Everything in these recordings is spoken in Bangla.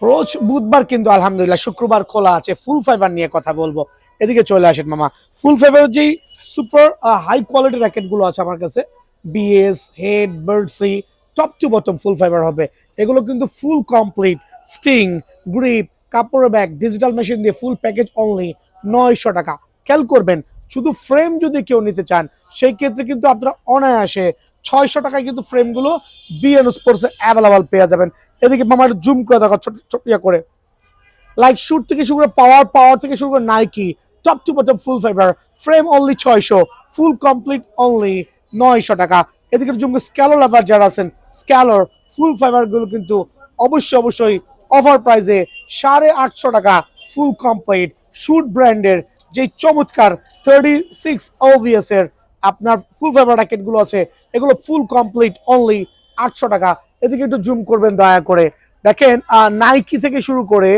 রোজ বুধবার কিন্তু আলহামদুলিল্লাহ শুক্রবার খোলা আছে, ফুল ফাইবার নিয়ে কথা বলবো। এদিকে চলে আসেন মামা। ফুল ফাইবার যেই সুপার হাই কোয়ালিটি র্যাকেট গুলো আছে আমার কাছে, বিএস, হেড, বার্ডসি, top to bottom full fiber হবে। এগুলো কিন্তু ফুল কমপ্লিট, স্টিং, গ্রিপ, কাপড়ের ব্যাগ, ডিজিটাল মেশিন দিয়ে ফুল প্যাকেজ অনলি 900 টাকা। খেয়াল করবেন, শুধু ফ্রেম যদি কেউ নিতে চান সেই ক্ষেত্রে কিন্তু আপনারা অনায়াসে 600 টাকায় কিন্তু ফ্রেমগুলো বিএন স্পোর্টসে অ্যাভেলেবল পেয়ে যাবেন। এদিকে মামার জুম করে দেখা ছোট ছোট করে, লাইক শুট থেকে শুরু করে পাওয়ার, পাওয়ার থেকে শুরু করে Nike, top to bottom full fibre, frame only 600, full complete only 900 টাকা। এদিকে জুম স্ক্যালর লাভার যারা আছেন, স্ক্যালর ফুল ফাইবার গুলো কিন্তু অবশ্যই অবশ্যই অফার প্রাইসে 850 টাকা ফুল কমপ্লিট। শুট ব্র্যান্ডের যে চমৎকার 36 OVS এর আপনার ফুল ফাইবার র্যাকেট গুলো আছে, এগুলো ফুল কমপ্লিট অনলি 800 টাকা। এদিকে একটু জুম করবেন দয়া করে, দেখেন নাইকি থেকে শুরু করে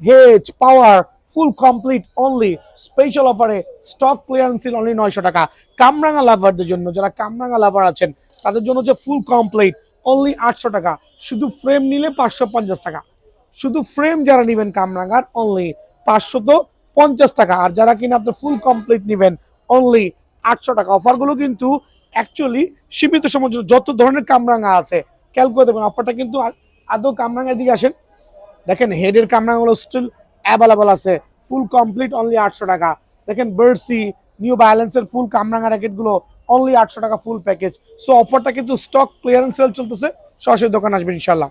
হেড, পাওয়ার, ফুল কমপ্লিট অনলি স্পেশাল অফারে স্টক ক্লিয়ারেন্স সেল অনলি 900 টাকা। কামরাঙ্গা লাভারদের জন্য, যারা কামরাঙ্গা লাভার আছেন তাদের জন্য যে ফুল কমপ্লিট অনলি 800 টাকা। শুধু ফ্রেম নিলে 550 টাকা। শুধু ফ্রেম যারা নেবেন কামরাঙ্গার অনলি 550 টাকা। আর যারা কিনা আপনার ফুল কমপ্লিট নেবেন অনলি 800 টাকা। অফারগুলো কিন্তু অ্যাকচুয়ালি সীমিত সময়ের জন্য। যত ধরনের কামরাঙ্গা আছে খেয়াল করে দেবেন, অফারটা কিন্তু আদৌ কামরাঙ্গার দিকে আসেন, দেখেন হেডের কামরাঙ্গাগুলো স্টিল অ্যাভেলেবল আছে, ফুল কমপ্লিট অনলি 800 টাকা। দেখেন বার্সি, নিউ ব্যালেন্সের ফুল কামরাঙ্গা র্যাকেট গুলো অনলি 800 টাকা ফুল প্যাকেজ। সো অফারটা কিন্তু স্টক ক্লিয়ারেন্স সেল চলতেছে, সরাসরি দোকান আসবেন ইনশাল্লাহ।